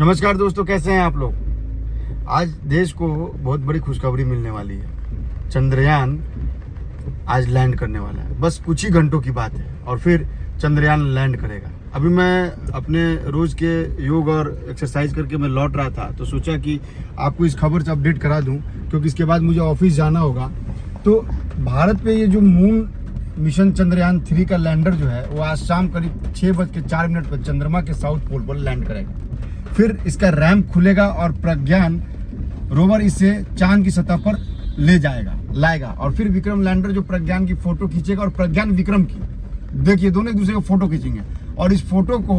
नमस्कार दोस्तों, कैसे हैं आप लोग। आज देश को बहुत बड़ी खुशखबरी मिलने वाली है। चंद्रयान आज लैंड करने वाला है। बस कुछ ही घंटों की बात है और फिर चंद्रयान लैंड करेगा। अभी मैं अपने रोज के योग और एक्सरसाइज करके मैं लौट रहा था, तो सोचा कि आपको इस खबर से अपडेट करा दूं, क्योंकि इसके बाद मुझे ऑफिस जाना होगा। तो भारत पे ये जो मून मिशन चंद्रयान 3 का लैंडर जो है वो आज शाम करीब 6:04 पर चंद्रमा के साउथ पोल पर लैंड करेगा। फिर इसका रैंप खुलेगा और प्रज्ञान रोवर इसे चांद की सतह पर ले लाएगा और फिर विक्रम लैंडर जो प्रज्ञान की फोटो खींचेगा और प्रज्ञान विक्रम की, देखिए दोनों एक दूसरे को फोटो खींचेंगे और इस फोटो को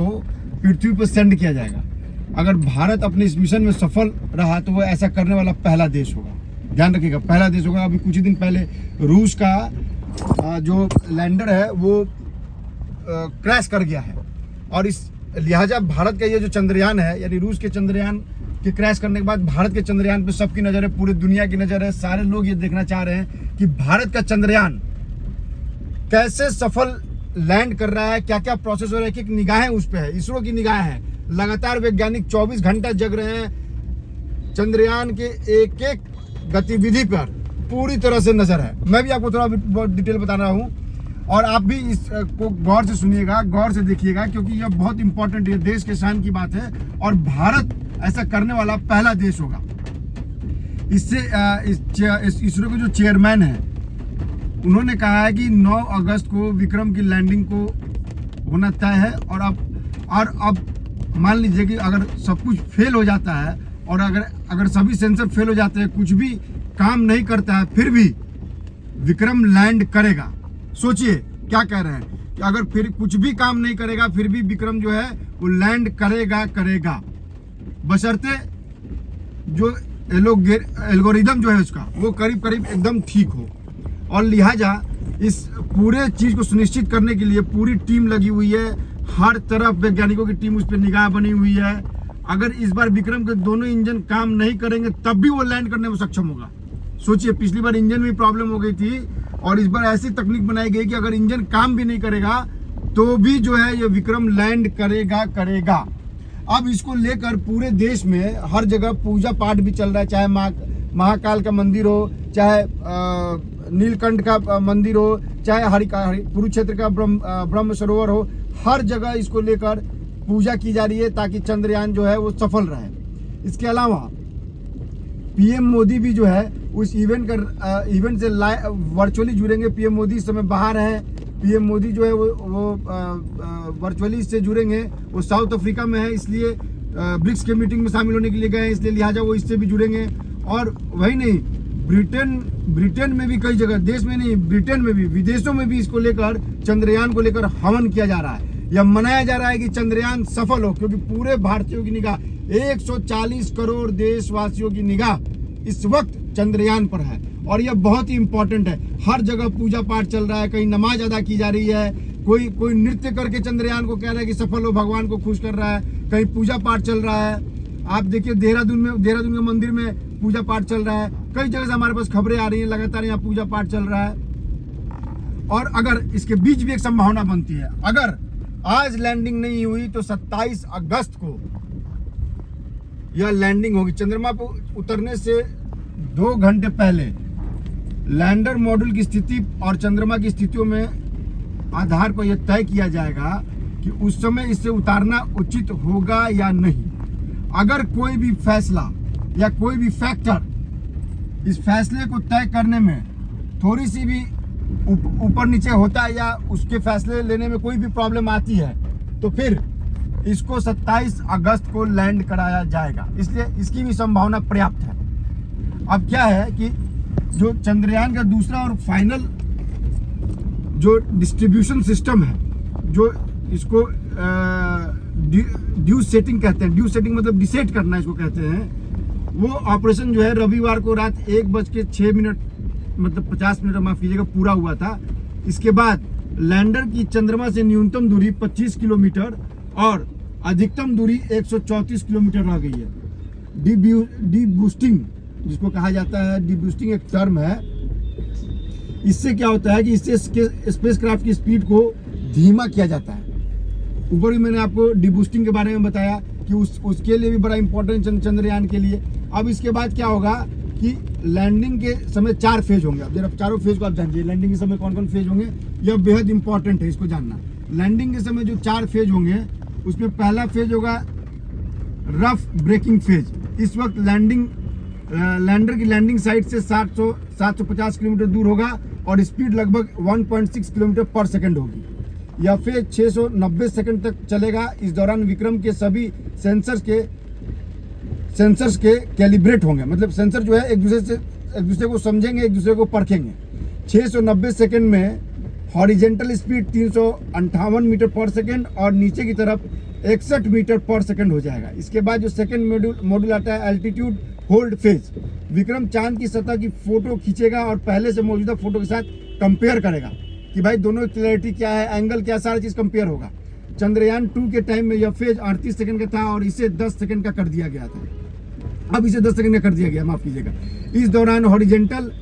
पृथ्वी पर सेंड किया जाएगा। अगर भारत अपने इस मिशन में सफल रहा तो वो ऐसा करने वाला पहला देश होगा। ध्यान रखिएगा, पहला देश होगा। अभी कुछ ही दिन पहले रूस का जो लैंडर है वो क्रैश कर गया है और इस लिहाजा भारत का ये जो चंद्रयान है, यानी रूस के चंद्रयान के क्रैश करने के बाद भारत के चंद्रयान पे सबकी नजर है, पूरी दुनिया की नजर है। सारे लोग ये देखना चाह रहे हैं कि भारत का चंद्रयान कैसे सफल लैंड कर रहा है, क्या क्या प्रोसेस हो रहा है, कि निगाहें उस पे है, इसरो की निगाहें हैं। लगातार वैज्ञानिक 24 घंटा जग रहे हैं। चंद्रयान के एक एक गतिविधि पर पूरी तरह से नजर है। मैं भी आपको थोड़ा बहुत डिटेल बता रहा हूँ और आप भी इसको गौर से सुनिएगा, गौर से देखिएगा, क्योंकि यह बहुत इंपॉर्टेंट है। देश के शान की बात है और भारत ऐसा करने वाला पहला देश होगा। इससे इसरो के जो चेयरमैन हैं उन्होंने कहा है कि 9 अगस्त को विक्रम की लैंडिंग को होना तय है और अब मान लीजिए कि अगर सब कुछ फेल हो जाता है और अगर सभी सेंसर फेल हो जाते हैं, कुछ भी काम नहीं करता है, फिर भी विक्रम लैंड करेगा। सोचिए क्या कह रहे हैं कि अगर फिर कुछ भी काम नहीं करेगा फिर भी विक्रम जो है वो लैंड करेगा, बशर्ते जो एल्गोरिदम जो है उसका वो करीब एकदम ठीक हो। और लिहाजा इस पूरे चीज को सुनिश्चित करने के लिए पूरी टीम लगी हुई है। हर तरफ वैज्ञानिकों की टीम उस पर निगाह बनी हुई है। अगर इस बार विक्रम के दोनों इंजन काम नहीं करेंगे तब भी वो लैंड करने में सक्षम होगा। सोचिए, पिछली बार इंजन में प्रॉब्लम हो गई थी और इस बार ऐसी तकनीक बनाई गई कि अगर इंजन काम भी नहीं करेगा तो भी जो है ये विक्रम लैंड करेगा। अब इसको लेकर पूरे देश में हर जगह पूजा पाठ भी चल रहा है, चाहे महाकाल का मंदिर हो, चाहे नीलकंठ का मंदिर हो, चाहे कुरुक्षेत्र का ब्रह्म सरोवर हो। हर जगह इसको लेकर पूजा की जा रही है ताकि चंद्रयान जो है वो सफल रहे। इसके अलावा पीएम मोदी भी जो है उस इवेंट से वर्चुअली जुड़ेंगे। पीएम मोदी इस समय बाहर है। पीएम मोदी जो है वो वर्चुअली इससे जुड़ेंगे। वो साउथ अफ्रीका में है, इसलिए ब्रिक्स के मीटिंग में शामिल होने के लिए गए हैं, इसलिए लिहाजा वो इससे भी जुड़ेंगे। और वही नहीं, ब्रिटेन में भी कई जगह, देश में नहीं ब्रिटेन में भी, विदेशों में भी इसको लेकर, चंद्रयान को लेकर हवन किया जा रहा है। यह मनाया जा रहा है कि चंद्रयान सफल हो, क्योंकि पूरे भारतीयों की निगाह, 140 करोड़ देशवासियों की निगाह इस वक्त चंद्रयान पर है और यह बहुत ही इंपॉर्टेंट है। हर जगह पूजा पाठ चल रहा है, कहीं नमाज अदा की जा रही है, कोई नृत्य करके चंद्रयान को कह रहा है कि सफल हो, भगवान को खुश कर रहा है, कहीं पूजा पाठ चल रहा है। आप देखिए देहरादून के मंदिर में पूजा पाठ चल रहा है। कई जगह से हमारे पास खबरें आ रही हैं, लगातार यहाँ पूजा पाठ चल रहा है। और अगर इसके बीच भी एक संभावना बनती है, अगर आज लैंडिंग नहीं हुई तो 27 अगस्त को यह लैंडिंग होगी। चंद्रमा पर उतरने से 2 घंटे पहले लैंडर मॉड्यूल की स्थिति और चंद्रमा की स्थितियों में आधार पर यह तय किया जाएगा कि उस समय इसे उतारना उचित होगा या नहीं। अगर कोई भी फैसला या कोई भी फैक्टर इस फैसले को तय करने में थोड़ी सी भी ऊपर नीचे होता है या उसके फैसले लेने में कोई भी प्रॉब्लम आती है तो फिर इसको 27 अगस्त को लैंड कराया जाएगा। इसलिए इसकी भी संभावना पर्याप्त है। अब क्या है कि जो चंद्रयान का दूसरा और फाइनल जो डिस्ट्रीब्यूशन सिस्टम है, जो इसको ड्यू सेटिंग कहते हैं, ड्यू सेटिंग मतलब डिसेट करना इसको कहते हैं, वो ऑपरेशन जो है रविवार को रात 1:06 मतलब 50 मिनट माफ कीजिएगा पूरा हुआ था। इसके बाद लैंडर की चंद्रमा से न्यूनतम दूरी 25 किलोमीटर और अधिकतम दूरी 134 किलोमीटर रह गई है। डी बूस्टिंग जिसको कहा जाता है, डी बूस्टिंग एक टर्म है। इससे क्या होता है कि इससे स्पेसक्राफ्ट की स्पीड को धीमा किया जाता है। ऊपर भी मैंने आपको डी बूस्टिंग के बारे में बताया कि उसके लिए भी बड़ा इंपॉर्टेंट चंद्रयान के लिए। अब इसके बाद क्या होगा कि लैंडिंग के समय 4 फेज होंगे। अब जरा चारों फेज को आप जानिए, लैंडिंग के समय कौन कौन फेज होंगे, यह बेहद इंपॉर्टेंट है, इसको जानना। लैंडिंग के समय जो 4 फेज होंगे, उसमें पहला फेज होगा रफ ब्रेकिंग फेज। इस वक्त लैंडर की लैंडिंग साइट से 750 किलोमीटर दूर होगा और स्पीड लगभग 1.6 किलोमीटर पर सेकंड होगी। यह फेज 690 सेकंड तक चलेगा। इस दौरान विक्रम के सभी सेंसर्स के कैलिब्रेट होंगे, मतलब सेंसर जो है एक दूसरे को समझेंगे, एक दूसरे को परखेंगे। 690 सेकंड में हॉरिजेंटल स्पीड 358 मीटर पर सेकंड और नीचे की तरफ 61 मीटर पर सेकंड हो जाएगा। इसके बाद जो सेकंड मॉड्यूल आता है एल्टीट्यूड होल्ड फेज। विक्रम चांद की सतह की फोटो खींचेगा और पहले से मौजूदा फोटो के साथ कंपेयर करेगा कि भाई दोनों क्लैरिटी क्या है, एंगल क्या, सारी चीज कंपेयर होगा। चंद्रयान 2 के टाइम में यह फेज 38 सेकंड का था और इसे 10 सेकंड का कर दिया गया था। अब इसे 10 सेकंड का कर दिया गया, माफ कीजिएगा। इस दौरान हॉरिजेंटल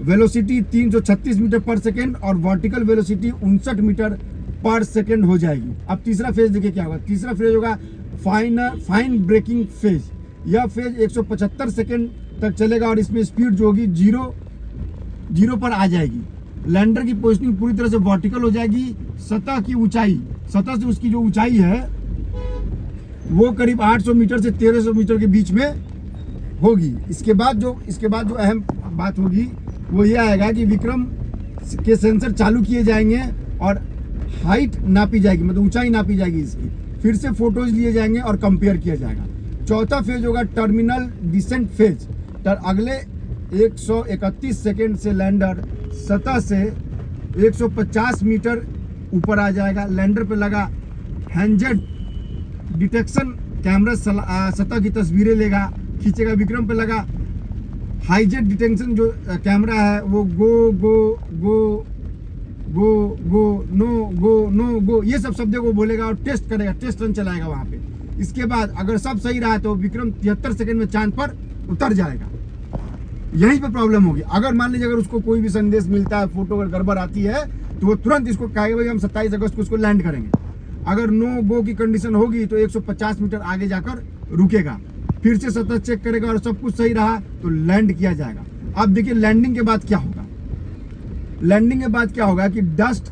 वेलोसिटी 336 मीटर पर सेकंड और वर्टिकल वेलोसिटी 59 मीटर पर सेकंड हो जाएगी। अब तीसरा फेज देखिए क्या होगा। तीसरा फेज होगा फाइन ब्रेकिंग फेज। यह फेज 175 सेकंड तक चलेगा और इसमें स्पीड जो होगी जीरो पर आ जाएगी। लैंडर की पोजिशनिंग पूरी तरह से वर्टिकल हो जाएगी। सतह से उसकी जो ऊंचाई है वो करीब 800 मीटर से 1300 मीटर के बीच में होगी। इसके बाद जो अहम बात होगी वो ये आएगा कि विक्रम के सेंसर चालू किए जाएंगे और हाइट नापी जाएगी, मतलब ऊंचाई नापी जाएगी इसकी। फिर से फोटोज लिए जाएंगे और कंपेयर किया जाएगा। चौथा फेज होगा टर्मिनल डिसेंट फेज। अगले 131 सेकंड से लैंडर सतह से 150 मीटर ऊपर आ जाएगा। लैंडर पे लगा हैंजेड डिटेक्शन कैमरा सतह की तस्वीरें खींचेगा। विक्रम पे लगा हाईजेट डिटेक्शन जो कैमरा है वो नो ये सब शब्दों को बोलेगा और टेस्ट रन चलाएगा वहां पे। इसके बाद अगर सब सही रहा तो विक्रम 73 सेकंड में चांद पर उतर जाएगा। यहीं पे प्रॉब्लम होगी। अगर मान लीजिए अगर उसको कोई भी संदेश मिलता है, फोटो अगर गड़बड़ आती है तो वो तुरंत इसको कहेगा भाई हम 27 अगस्त को उसको लैंड करेंगे। अगर नो गो की कंडीशन होगी तो 150 मीटर आगे जाकर रुकेगा, फिर से सतह चेक करेगा और सब कुछ सही रहा तो लैंड किया जाएगा। अब देखिए लैंडिंग के बाद क्या होगा। लैंडिंग के बाद क्या होगा कि डस्ट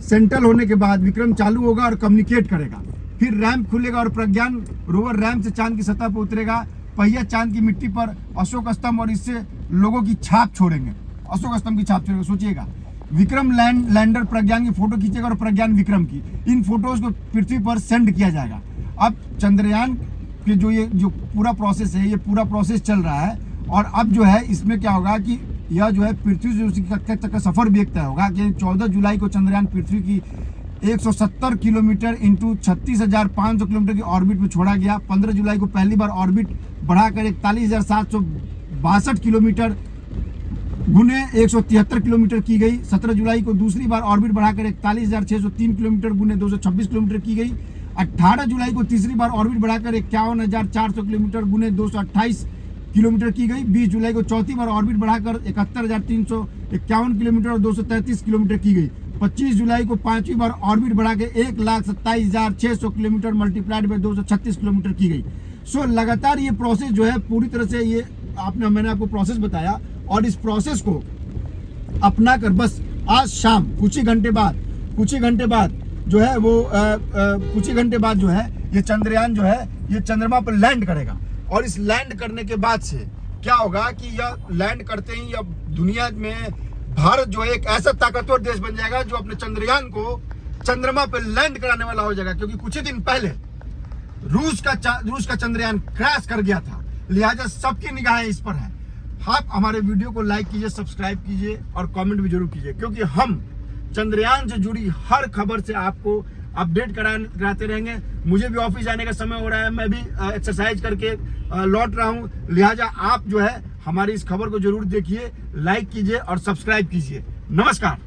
सेंटल होने के बाद विक्रम चालू होगा और कम्युनिकेट करेगा। फिर रैंप खुलेगा और प्रज्ञान रोवर रैंप से चांद की सतह पर उतरेगा। पहिया चांद की मिट्टी पर अशोक स्तंभ और इससे लोगों की छाप छोड़ेंगे, अशोक स्तंभ की छाप छोड़ेंगे। सोचिएगा विक्रम लैंडर प्रज्ञान की फोटो खींचेगा और प्रज्ञान विक्रम की। इन फोटोज को पृथ्वी पर सेंड किया जाएगा। अब चंद्रयान के जो पूरा प्रोसेस है, ये पूरा प्रोसेस चल रहा है और अब जो है इसमें क्या होगा कि यह जो है पृथ्वी से उसी तक का सफर भी एक तय होगा कि 14 जुलाई को चंद्रयान पृथ्वी की 170 किलोमीटर इंटू 36,500 किलोमीटर की ऑर्बिट में छोड़ा गया। 15 जुलाई को पहली बार ऑर्बिट बढ़ाकर 41,762 किलोमीटर गुने 173 किलोमीटर की गई। 17 जुलाई को दूसरी बार ऑर्बिट बढ़ाकर 41,603 किलोमीटर गुने 226 किलोमीटर की गई। 18 जुलाई को तीसरी बार ऑर्बिट बढ़ाकर 51,400 किलोमीटर गुने 228 किलोमीटर की गई। 20 जुलाई को चौथी बार ऑर्बिट बढ़ाकर 71,351 किलोमीटर और 233 किलोमीटर की गई। 25 जुलाई को पांचवी बार ऑर्बिट बढ़ा के 1,27,600 किलोमीटर मल्टीप्लाइड बाय 236 किलोमीटर की गई। सो लगातार ये प्रोसेस जो है पूरी तरह से ये मैंने आपको प्रोसेस बताया और इस प्रोसेस को अपना कर बस आज शाम कुछ ही घंटे बाद जो है वो कुछ ही घंटे बाद जो है ये चंद्रयान जो है ये चंद्रमा पर लैंड करेगा। और इस लैंड करने के बाद से क्या होगा कि यह लैंड करते ही अब दुनिया में भारत जो है एक ऐसा ताकतवर देश बन जाएगा जो अपने चंद्रयान को चंद्रमा पर लैंड कराने वाला हो जाएगा। क्योंकि कुछ ही दिन पहले रूस का चंद्रयान क्रैश कर गया था, लिहाजा सबकी निगाहें इस पर है। आप हमारे वीडियो को लाइक कीजिए, सब्सक्राइब कीजिए और कमेंट भी जरूर कीजिए, क्योंकि हम चंद्रयान से जुड़ी हर खबर से आपको अपडेट कराते रहेंगे। मुझे भी ऑफिस जाने का समय हो रहा है, मैं भी एक्सरसाइज करके लौट रहा हूं, लिहाजा आप जो है हमारी इस खबर को जरूर देखिए, लाइक कीजिए और सब्सक्राइब कीजिए। नमस्कार।